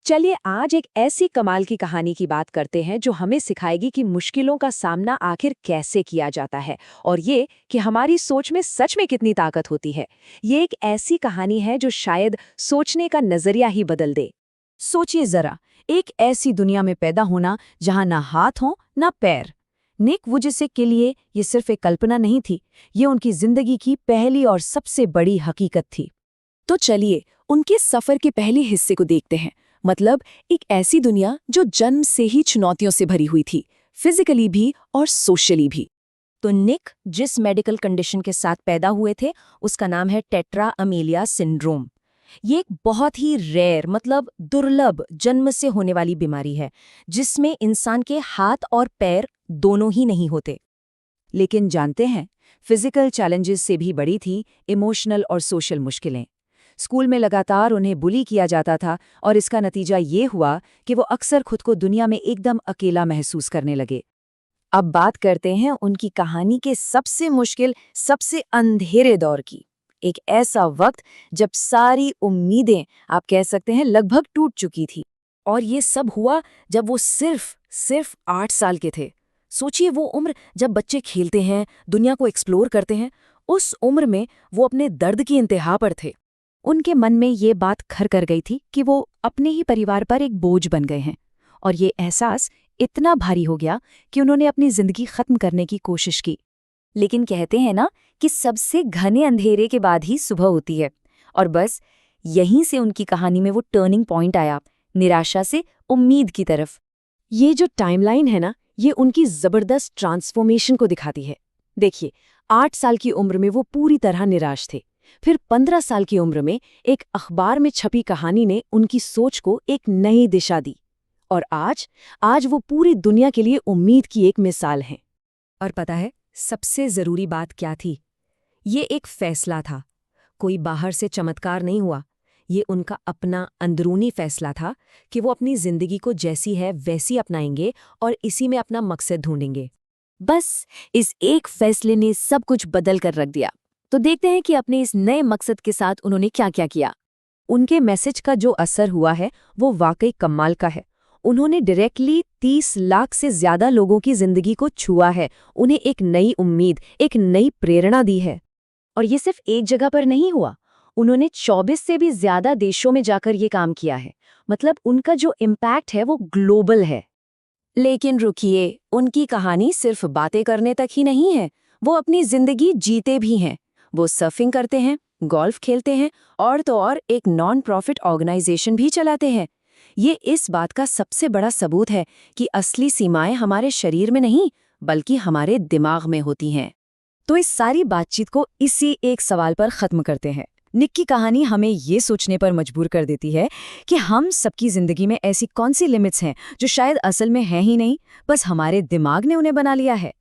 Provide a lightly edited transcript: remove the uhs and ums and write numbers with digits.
चलिए आज एक ऐसी कमाल की कहानी की बात करते हैं जो हमें सिखाएगी कि मुश्किलों का सामना आखिर कैसे किया जाता है और ये कि हमारी सोच में सच में कितनी ताकत होती है। ये एक ऐसी कहानी है जो शायद सोचने का नजरिया ही बदल दे। सोचिए जरा, एक ऐसी दुनिया में पैदा होना जहां ना हाथ हो ना पैर। निक वुजेसिक के लिए ये सिर्फ एक कल्पना नहीं थी, ये उनकी जिंदगी की पहली और सबसे बड़ी हकीकत थी। तो चलिए उनके सफर के पहले हिस्से को देखते हैं। मतलब एक ऐसी दुनिया जो जन्म से ही चुनौतियों से भरी हुई थी, फिजिकली भी और सोशली भी। तो निक जिस मेडिकल कंडीशन के साथ पैदा हुए थे उसका नाम है टेट्रा अमेलिया सिंड्रोम। ये एक बहुत ही रेयर मतलब दुर्लभ जन्म से होने वाली बीमारी है जिसमें इंसान के हाथ और पैर दोनों ही नहीं होते। लेकिन जानते हैं, फिजिकल चैलेंजेस से भी बड़ी थी इमोशनल और सोशल मुश्किलें। स्कूल में लगातार उन्हें बुली किया जाता था और इसका नतीजा ये हुआ कि वो अक्सर खुद को दुनिया में एकदम अकेला महसूस करने लगे। अब बात करते हैं उनकी कहानी के सबसे मुश्किल, सबसे अंधेरे दौर की। एक ऐसा वक्त जब सारी उम्मीदें, आप कह सकते हैं, लगभग टूट चुकी थी। और ये सब हुआ जब वो सिर्फ 8 साल के थे। सोचिए वो उम्र जब बच्चे खेलते हैं, दुनिया को एक्सप्लोर करते हैं। उस उम्र में वो अपने दर्द की इंतहा पर थे। उनके मन में ये बात घर कर गई थी कि वो अपने ही परिवार पर एक बोझ बन गए हैं। और ये एहसास इतना भारी हो गया कि उन्होंने अपनी जिंदगी खत्म करने की कोशिश की। लेकिन कहते हैं ना कि सबसे घने अंधेरे के बाद ही सुबह होती है। और बस यहीं से उनकी कहानी में वो टर्निंग पॉइंट आया, निराशा से उम्मीद की तरफ। ये जो टाइमलाइन है ना, ये उनकी जबरदस्त ट्रांसफॉर्मेशन को दिखाती है। देखिए, 8 साल की उम्र में वो पूरी तरह निराश थे। फिर 15 साल की उम्र में एक अखबार में छपी कहानी ने उनकी सोच को एक नई दिशा दी। और आज वो पूरी दुनिया के लिए उम्मीद की एक मिसाल हैं। और पता है सबसे जरूरी बात क्या थी? ये एक फैसला था। कोई बाहर से चमत्कार नहीं हुआ। ये उनका अपना अंदरूनी फैसला था कि वो अपनी जिंदगी को जैसी है वैसी अपनाएंगे और इसी में अपना मकसद ढूंढेंगे। बस इस एक फैसले ने सब कुछ बदल कर रख दिया। तो देखते हैं कि अपने इस नए मकसद के साथ उन्होंने क्या क्या किया। उनके मैसेज का जो असर हुआ है वो वाकई कमाल का है। उन्होंने डायरेक्टली 30 लाख से ज्यादा लोगों की जिंदगी को छुआ है, उन्हें एक नई उम्मीद, एक नई प्रेरणा दी है। और ये सिर्फ एक जगह पर नहीं हुआ, उन्होंने 24 से भी ज्यादा देशों में जाकर ये काम किया है। मतलब उनका जो इम्पैक्ट है वो ग्लोबल है। लेकिन रुकिए, उनकी कहानी सिर्फ बातें करने तक ही नहीं है, वो अपनी जिंदगी जीते भी हैं। वो सर्फिंग करते हैं, गोल्फ खेलते हैं और तो और एक नॉन प्रॉफिट ऑर्गेनाइजेशन भी चलाते हैं। ये इस बात का सबसे बड़ा सबूत है कि असली सीमाएं हमारे शरीर में नहीं बल्कि हमारे दिमाग में होती हैं। तो इस सारी बातचीत को इसी एक सवाल पर खत्म करते हैं। निक की कहानी हमें ये सोचने पर मजबूर कर देती है कि हम सबकी जिंदगी में ऐसी कौन सी लिमिट्स हैं जो शायद असल में हैं ही नहीं, बस हमारे दिमाग ने उन्हें बना लिया है।